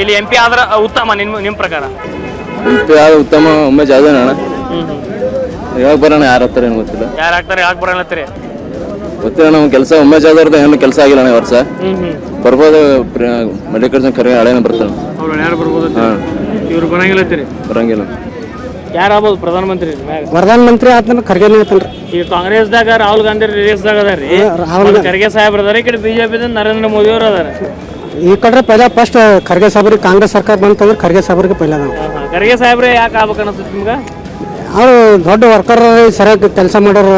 ಇಲ್ಲಿ MP ಆದ್ರ ಉತ್ತಮ ನಿಮ್ಮ ಪ್ರಕಾರ? MP ಆದ್ರೆ ಉತ್ತಮ ಉಮೇಶ್ ಜಾಧವ್ ಅಣ್ಣ. ಯಾವಾಗ ಬರೋಣ ಯಾರು ಆಗ್ತಾರೆ ಏನು ಗೊತ್ತಿಲ್ಲ. ಯಾರು ಆಗ್ತಾರೆ ಯಾಕೆ ಬರೋಣತ್ತೀರಿ ಗೊತ್ತಿಲ್ಲ. ನಮ್ಮ ಕೆಲಸ ಉಮೇಶ್ ಜಾಧವ್ರದ್ದು ಏನು ಕೆಲಸ ಆಗಿಲ್ಲ ಅಣ್ಣ ವರ್ಷ. ಬರ್ಬೋದು ಮಲ್ಲಿಕಾರ್ಜುನ ಖರ್ಗೆ ಹಳೇನ ಬರ್ತಾನೆ. ಅವ್ರು ಯಾರು ಬರ್ಬೋದು? ಇವ್ರು ಬರಂಗಿಲ್ಲತ್ತೀರಿ? ಬರಂಗಿಲ್ಲ. ಯಾರಾಗ್ಬೋದು ಪ್ರಧಾನಮಂತ್ರಿ? ಪ್ರಧಾನಮಂತ್ರಿ ಆತನ ಖರ್ಗೆನೇ ಐತಲ್ರಿ. ಈಗ ಕಾಂಗ್ರೆಸ್ದಾಗ ರಾಹುಲ್ ಗಾಂಧಿ ರೇಸ್ದಾಗ ಅದಾರಿ, ಖರ್ಗೆ ಸಾಹೇಬ್ರ ಅದಾರ. ಈ ಕಡೆ BJP ನರೇಂದ್ರ ಮೋದಿ ಅವರು ಅದಾರ. ಈ ಕಡೆ ಪೈಲಾ ಫಸ್ಟ್ ಖರ್ಗೆ ಸಾಹೇಬ್ರಿಗೆ ಕಾಂಗ್ರೆಸ್ ಸರ್ಕಾರ ಬಂತಂದ್ರೆ ಖರ್ಗೆ ಸಾಹೇಬ್ರಿಗೆ ಪೈಲ ನಾವು. ಖರ್ಗೆ ಸಾಹೇಬ್ರೆ ಯಾಕೆ ಆಗ್ಬೇಕು ಅನಿಸುತ್ತೆ ನಿಮ್ಗೆ? ಅವ್ರು ದೊಡ್ಡ ವರ್ಕರ್, ಸರಿಯಾಗಿ ಕೆಲಸ ಮಾಡೋರು.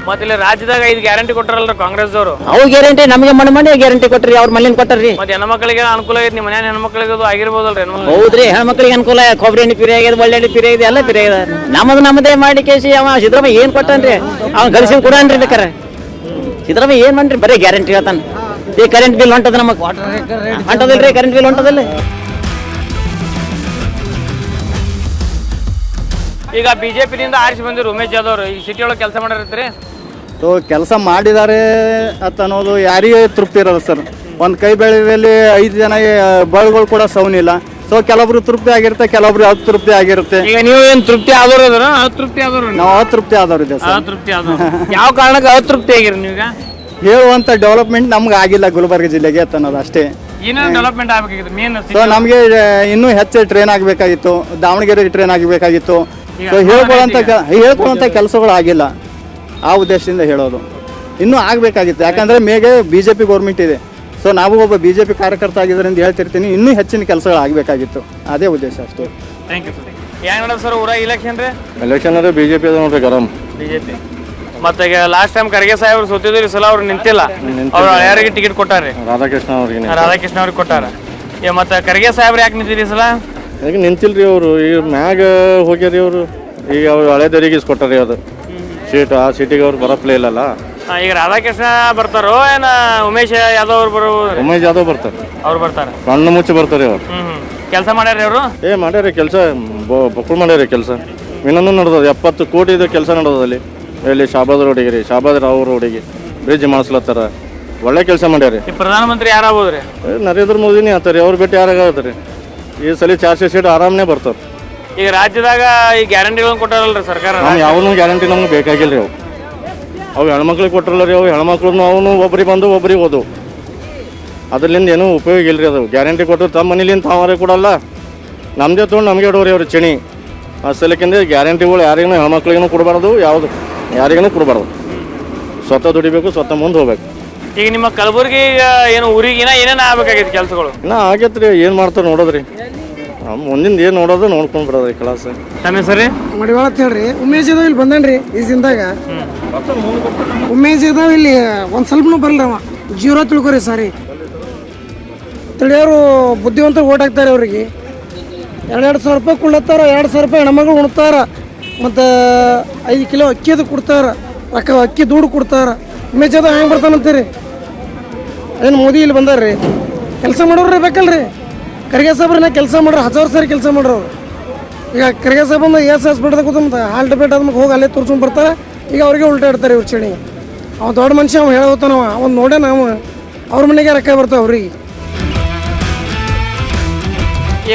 ಮತ್ತೆ ಇಲ್ಲಿ ರಾಜ್ಯದಾಗ 5 ಗ್ಯಾರಂಟಿ ಕೊಟ್ಟಾರಲ್ರ ಕಾಂಗ್ರೆಸ್ ಅವರು. ಅವು ಗ್ಯಾರಂಟಿ ನಮಗೆ ಮನೆ ಗ್ಯಾರಂಟಿ ಕೊಟ್ರಿ, ಅವ್ರ ಮಲ್ಲಿನ ಕೊಟ್ಟಾರ್ರಿ. ಮತ್ತೆ ಹೆಣ್ಮಕ್ಳಿಗೆ ಅನುಕೂಲ ಆಗೈತಿ, ನಿಮ್ಮ ಮನೆ ಹೆಣ್ಮಕ್ಳಿಗೆ ಅದು ಆಗಿರ್ಬೋದಲ್ರಿ? ಹೌದ್ರಿ, ಹೆಣ್ಮಕ್ಳಿಗೆ ಅನುಕೂಲ. ಕೊಬ್ಬರಿ ಎಣ್ಣೆ ಫ್ರೀ ಆಗಿದೆ, ಒಳ್ಳೆ ಎಣ್ಣೆ ಫ್ರೀ ಆಗಿದೆ, ಎಲ್ಲ ಫ್ರೀ ಆಗಿದೆ. ನಮ್ಮದೇ ಮಾಡಿ ಕೇಸಿ ಅವ ಸಿದ್ದರಾಮಯ್ಯ ಏನ್ ಕೊಟ್ಟನ್ರಿ? ಅವ್ನು ಗಳಿಸಿ ಕೊಡನ್ರಿ ಬೇಕಾರೆ. ಸಿದ್ದರಾಮಯ್ಯ ಏನ್ ಮಾಡ್ರಿ? ಬರೀ ಗ್ಯಾರಂಟಿ ಹೇಳ್ತಾನ. ಈ ಕರೆಂಟ್ ಬಿಲ್ ಹೊಂಟದ, ನಮಗೆ ಹೊಂಟದಿಲ್ರಿ, ಕರೆಂಟ್ ಬಿಲ್ ಹೊಂಟದಿಲ್ಲ. ಈಗ BJP-ದಿಂದ ಆರಿಸಿ ಬಂದಿರು ಉಮೇಶ್ ಜಾಧವ್ ಅವರು ಈ ಸಿಟಿ ಒಳಗೆ ಕೆಲಸ ಮಾಡಿರ್ತೀರಿ. ಸೊ ಕೆಲಸ ಮಾಡಿದ್ದಾರೆ ಅಂತ ಅನ್ನೋದು ಯಾರಿಗೆ ತೃಪ್ತಿ ಇರಲ್ಲ ಸರ್. ಒಂದು ಕೈ ಬೆಳೆದಲ್ಲಿ 5 ಜನ ಬಳ್ಗಳು ಕೂಡ ಸೌನಿಲ್ಲ. ಸೊ ಕೆಲವೊಬ್ರು ತೃಪ್ತಿ ಆಗಿರುತ್ತೆ, ಕೆಲವೊಬ್ರು ಅತೃಪ್ತಿ ಆಗಿರುತ್ತೆ. ಈಗ ನೀವು ಏನ್ ತೃಪ್ತಿ ಆದವ್ರು ಅದ್ರ? ಅತೃಪ್ತಿ ಆದವ್ರು? ನಾವು ಅತೃಪ್ತಿ ಆದವ್ರು ಇದೆ ಸರ್. ಅತೃಪ್ತಿ ಆದವ್ರು ಯಾವ ಕಾರಣಕ್ಕೆ ಅತೃಪ್ತಿ ಆಗಿರಿ ನೀವೀಗ? ಹೇಳುವಂತ ಡೆವಲಪ್ಮೆಂಟ್ ನಮ್ಗೆ ಆಗಿಲ್ಲ ಗುಲ್ಬರ್ಗ ಜಿಲ್ಲೆಗೆ ಅಂತ ಅನ್ನೋದು ಅಷ್ಟೇ. ಏನೇನು ಡೆವಲಪ್ಮೆಂಟ್ ಆಗಬೇಕಾಗಿತ್ತು ಮೇನ್? ಸೊ ನಮಗೆ ಇನ್ನೂ ಹೆಚ್ಚು ಟ್ರೈನ್ ಆಗಬೇಕಾಗಿತ್ತು, ದಾವಣಗೆರೆಗೆ ಟ್ರೈನ್ ಆಗಬೇಕಾಗಿತ್ತು. ಸೊ ಹೇಳ್ಕೊಳ್ಳುವಂಥ ಕೆಲಸಗಳು ಆಗಿಲ್ಲ. ಆ ಉದ್ದೇಶದಿಂದ ಹೇಳೋದು ಇನ್ನೂ ಆಗಬೇಕಾಗಿತ್ತು. ಯಾಕಂದರೆ ಮೇಗೆ BJP ಗೌರ್ಮೆಂಟ್ ಇದೆ. ಸೊ ನಾವು ಒಬ್ಬ BJP ಕಾರ್ಯಕರ್ತ ಆಗಿದ್ದರಿಂದ ಹೇಳ್ತಿರ್ತೀನಿ, ಇನ್ನೂ ಹೆಚ್ಚಿನ ಕೆಲಸಗಳು ಆಗಬೇಕಾಗಿತ್ತು. ಅದೇ ಉದ್ದೇಶ ಅಷ್ಟೇ. Thank you sir. ಹೆಂಗ್ ನೋಡ ಸರ್ ಊರಾಗ ಇಲೆಕ್ಷನ್ ರೀ? ಎಲೆಕ್ಷನ್ ಅಂದ್ರೆ BJP ಅದ ನೋಡ್ರಿ ಗರಂ. BJP ಮತ್ತೆ ಈಗ ಲಾಸ್ಟ್ ಟೈಮ್ ಖರ್ಗೆ ಸಾಹೇಬ್ರು ಸೋತಿದ್ರು, ಈ ಸಲ ಅವ್ರು ನಿಂತಿಲ್ಲ. ಅವ್ರು ಯಾರಿಗೆ ಟಿಕೆಟ್ ಕೊಟ್ಟಾರ್ರಿ? ರಾಧಾಕೃಷ್ಣ ಅವ್ರಿಗೆ ಕೊಟ್ಟಾರ. ಮತ್ತೆ ಖರ್ಗೆ ಸಾಹೇಬ್ರು ಯಾಕೆ ನಿಂತಿರಿ ಈ ಸಲ? ಈಗ ನಿಂತಿಲ್ರಿ ಅವರು. ಈಗ ಮ್ಯಾಗ ಹೋಗ್ಯಾರಿ ಅವರು. ಈಗ ಅವ್ರು ಹಳೇದರಿಗೆ ಇಸ್ಕೊಟ್ಟಾರಿ ಅದು ಸೀಟ್. ಆ ಸೀಟಿಗೆ ಅವ್ರು ಬರಪ್ಲೇ ಇಲ್ಲಲ್ಲ. ಈಗ ರಾಧಾಕೃಷ್ಣ ಬರ್ತಾರೋ ಏನ ಉಮೇಶ್ ಯಾದವ್ ಅವ್ರು ಬರ್ಬೋದು? ಉಮೇಶ್ ಜಾಧವ್ ಬರ್ತಾರೆ. ಅವ್ರು ಬರ್ತಾರೆ, ಕಣ್ಣು ಮುಚ್ಚಿ ಬರ್ತಾರೆ ಅವ್ರು. ಕೆಲಸ ಮಾಡ್ಯಾರ ಅವರು? ಮಾಡ್ಯಾರಿ ಕೆಲಸ, ಬಕ್ಕಳು ಮಾಡ್ಯಾರಿ ಕೆಲಸ. ಇನ್ನೊಂದು ನಡೆದದ 70 ಕೋಟಿದು ಕೆಲಸ ನಡೆದಲ್ಲಿ. ಇಲ್ಲಿ ಶಾಬಾದ್ ರೋಡಿಗೆ ರೀ, ಶಾಬಾದ್ ರಾವ್ ರೋಡಿಗೆ ಬ್ರಿಡ್ಜ್ ಮಾಡಿಸ್ಲತ್ತಾರ. ಒಳ್ಳೆ ಕೆಲಸ ಮಾಡ್ಯಾರಿ. ಪ್ರಧಾನಮಂತ್ರಿ ಯಾರಾಗ್ಬೋದ್ರಿ? ನರೇಂದ್ರ ಮೋದಿನೇ ಆತಾರೆ. ಅವ್ರು ಬಿಟ್ಟು ಯಾರಾಗತ್ತಾರೆ? ಈ ಸಲ 400 ಸೀಟ್ ಆರಾಮನೇ ಬರ್ತಾರೆ. ಈಗ ರಾಜ್ಯದಾಗ ಈ ಗ್ಯಾರಂಟಿಗಳನ್ನ ಕೊಟ್ಟಾರಲ್ರಿ ಸರ್ಕಾರ? ನಾವು ಯಾವನು ಗ್ಯಾರಂಟಿ ನಮ್ಗೆ ಬೇಕಾಗಿಲ್ಲ ರೀ. ಅವು ಹೆಣ್ಮಕ್ಳಿಗೆ ಕೊಟ್ಟರಲ್ಲ ರೀ. ಅವು ಹೆಣ್ಮಕ್ಳು ಅವನು ಒಬ್ರಿಗೆ ಬಂದು ಒಬ್ರಿಗೆ ಹೋದು. ಅದರಿಂದ ಏನೂ ಉಪಯೋಗ ಇಲ್ಲ ರೀ. ಅದು ಗ್ಯಾರಂಟಿ ಕೊಟ್ಟರು ತಮ್ಮ ಮನೇಲಿಂದ ತಾವರೇ ಕೊಡಲ್ಲ, ನಮ್ಮದೇ ತೊಗೊಂಡು ನಮಗೆ ಇಡೋರಿ ಅವ್ರು ಚಣಿ. ಆ ಸಲಕ್ಕಿಂದ ಗ್ಯಾರಂಟಿಗಳು ಯಾರಿಗೂ ಹೆಣ್ಮಕ್ಳಿಗೂ ಕೊಡಬಾರ್ದು, ಯಾವುದು ಯಾರಿಗೂ ಕೊಡಬಾರ್ದು. ಸ್ವತಃ ದುಡಿಬೇಕು, ಸ್ವತಃ ಮುಂದೆ ಹೋಗ್ಬೇಕು. ಈಗ ನಿಮ್ಮ ಕಲಬುರಗಿ ಏನು ಊರಿಗಿನ ಏನೇನು ಆಗ್ಬೇಕಾಗೈತಿ ಕೆಲಸಗಳು? ಇನ್ನೂ ಆಗೈತೆ ರೀ. ಏನು ಮಾಡ್ತಾರೆ ನೋಡೋದ್ರಿ. ಮುಂದಿಂದ ಏನು ನೋಡೋದು ನೋಡ್ಕೊಂಡು ಬಿಡೋದ್ರಿ ಕ್ಲಾಸ್. ತಮ್ಮ ಸರಿ ಮಡಿವಾಳ ಅಂತ ಹೇಳ್ರಿ. ಉಮೇಶ್ ಜಾಧವ್ ಇಲ್ಲಿ ಬಂದನ್ರಿ ಈ ದಿನದಾಗ. ಉಮೇಶ್ ಜಾಧವ್ ಇಲ್ಲಿ ಒಂದು ಸ್ವಲ್ಪನೂ ಬರಲ್ಲ. ಅವ 0 ತಿಳ್ಕೊರಿ ಸಾರಿ. ತಿಳಿಯೋರು ಬುದ್ಧಿವಂತರು ಓಟ್ ಹಾಕ್ತಾರೆ. ಅವ್ರಿಗೆ 2,000 ರೂಪಾಯಿ ಕೊಡ್ಲತ್ತಾರ. 2,000 ರೂಪಾಯಿ ಹೆಣ್ಮಗಳು ಉಣ್ತಾರ. ಮತ್ತು 5 ಕಿಲೋ ಅಕ್ಕಿ ಅದು ಕೊಡ್ತಾರ. ಅಕ್ಕಿ ದುಡ್ಡು ಕೊಡ್ತಾರ. ಉಮೇಶ್ ಜಾಧವ್ ಹೆಂಗೆ ಬರ್ತಾನಂತೀರಿ? ಏನು ಮೋದಿ ಇಲ್ಲಿ ಬಂದಾರ್ರಿ? ಕೆಲಸ ಮಾಡೋರು ಬೇಕಲ್ರಿ. ಖರ್ಗೆ ಸಾಹೇಬ್ರನ್ನ ಕೆಲಸ ಮಾಡ್ರಿ, 1000 ಸಾರಿ ಕೆಲಸ ಮಾಡ್ರು. ಈಗ ಖರ್ಗೆ ಸಾಹೇಬ್ ಎಸ್ ಹಾಸ್ಪಿಟಲ್ದಾಗ ಕೂತ ಹಾಲ್ ಡಿಬೇಟ್ ಆದ್ಮೇಲೆ ಹೋಗಿ ಅಲ್ಲೇ ತೋರ್ಸ್ಕೊಂಡು ಬರ್ತಾರೆ. ಈಗ ಅವ್ರಿಗೆ ಉಲ್ಟಾ ಇಡ್ತಾರೆ ಇವ್ರು ಚಳಿ. ಅವ ದೊಡ್ಡ ಮನುಷ್ಯ, ಅವ ಹೇಳೋತಾನವ. ಅವ್ನು ನೋಡೇ ನಾವು ಅವ್ರ ಮನೆಗೆ ರೊಕ್ಕ ಬರ್ತಾವ ಅವ್ರಿಗೆ.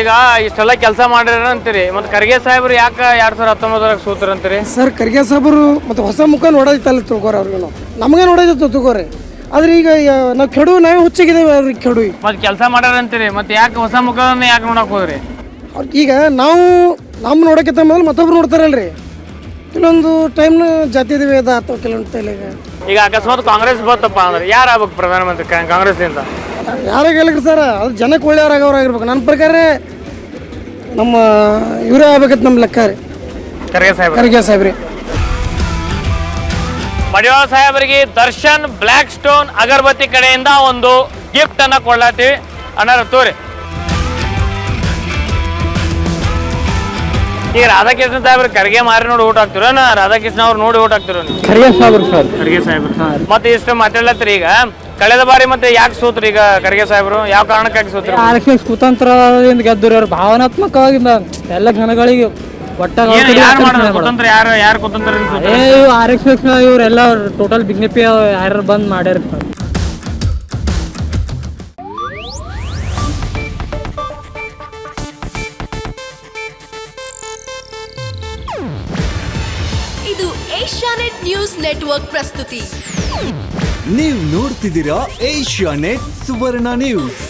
ಈಗ ಇಷ್ಟೆಲ್ಲ ಕೆಲಸ ಮಾಡ್ಯಾರ ಅಂತೀರಿ, ಮತ್ತೆ ಖರ್ಗೆ ಸಾಹೇಬ್ರು ಯಾಕೆ 2019 ಸೋತ್ರ ಅಂತೀರಿ? ಸರ್ ಖರ್ಗೆ ಸಾಹೇಬರು ಮತ್ತೆ ಹೊಸ ಮುಖ ನೋಡೋದಿತ್ತಲ್ಲ ತಿಳ್ಕೊರಿ. ಅವ್ರಿಗೆ ನಾವು ನಮಗೆ ನೋಡೋದಿತ್ತು ತಿಳ್ಕೊರಿ. ಆದ್ರೆ ಈಗ ನಾವು ಕೆಡು, ನಾವೇ ಹುಚ್ಚಾಗಿದ್ದೇವೆ ಅವ್ರಿಗೆ ಕೆಡು. ಮತ್ತೆ ಕೆಲಸ ಮಾಡ್ಯಾರ ಅಂತೀರಿ, ಮತ್ತೆ ಯಾಕೆ ಹೊಸ ಮುಖವನ್ನ ಯಾಕೆ ನೋಡಕ್ ಹೋದ್ರಿ? ಈಗ ನಾವು ನಮ್ಮ ನೋಡೋಕ್ಕಿಂತ ಮೇಲೆ ಮತ್ತೊಬ್ರು ನೋಡ್ತಾರಲ್ರಿ. ಕೆಲವೊಂದು ಟೈಮ್ನ ಜಾತಿ ಭೇದ ಅಥವಾ ಕೆಲವೊಂದು ತಲೆಗೆ. ಈಗ ಅಕಸ್ಮಾತ್ ಕಾಂಗ್ರೆಸ್ ಬಂತಪ್ಪ ಅಂದ್ರೆ ಯಾರು ಆಗ್ಬೇಕು ಪ್ರಧಾನಮಂತ್ರಿ ಕಾಂಗ್ರೆಸ್ನಿಂದ? ಯಾರಾಗ ಹೇಳಿರಿ ಸರ್, ಅದು ಜನಕ್ಕೆ ಒಳ್ಳೆಯವ್ರಾಗವ್ರಾಗಿರ್ಬೇಕು. ನನ್ನ ಪ್ರಕಾರ ನಮ್ಮ ಇವರೇ ಆಗ್ಬೇಕಂತ ನಮ್ಮ ಲೆಕ್ಕ ರೀ. ಖರ್ಗೆ ಸಾಹೇಬ್ರಿ. ಮಡಿವಾಳ ಸಾಹೇಬರಿಗೆ ದರ್ಶನ್ ಬ್ಲ್ಯಾಕ್ ಸ್ಟೋನ್ ಅಗರಬತ್ತಿ ಕಡೆಯಿಂದ ಒಂದು ಗಿಫ್ಟ್ ಅನ್ನ ಕೊಡ್ಲಾತೀವಿ. ಅಣ್ಣಾರ ತೋರಿ. ಈಗ ರಾಧಾಕೃಷ್ಣ ಸಾಹೇಬ್ರ ಖರ್ಗೆ ಮಾರಿ ನೋಡಿ ಓಟ್ ಹಾಕ್ತಿರೋ? ರಾಧಾಕೃಷ್ಣ ಅವ್ರು ನೋಡಿ ಓಟ್ ಹಾಕ್ತಿರೋ? ಖರ್ಗೆ ಸಾಹೇಬ್ರು. ಮತ್ತೆ ಇಷ್ಟು ಮಾತಾಡ್ಲತ್ರಿ. ಈಗ ಕಳೆದ ಬಾರಿ ಮತ್ತೆ ಯಾಕೆ ಸೋತ್ರಿ ಈಗ ಖರ್ಗೆ ಸಾಹೇಬ್ರು? ಯಾವ ಕಾರಣಕ್ಕಾಗಿ ಸೋತ್ರಿ? ಆರ್ಎಸ್ಎಸ್ ಕುತಂತ್ರದಿಂದ ಗೆದ್ದರು. ಅವ್ರು ಭಾವನಾತ್ಮಕವಾಗಿಂದ ಎಲ್ಲ ಜನಗಳಿಗೆ ಕುತಂತ್ರ ಯಾರು ಕುತಂತ್ರ? ಆರ್ಎಸ್ಎಸ್ ಇವರೆಲ್ಲ ಟೋಟಲ್ ಬಿಜೆಪಿ ಯಾರು ಬಂದ್ ಮಾಡ್ಯಾರ. ಏಷ್ಯಾನೆಟ್ ನ್ಯೂಸ್ ನೆಟ್ವರ್ಕ್ ಪ್ರಸ್ತುತಿ. ನೀವು ನೋಡ್ತಿದ್ದೀರಾ ಏಷ್ಯಾನೆಟ್ ಸುವರ್ಣ ನ್ಯೂಸ್.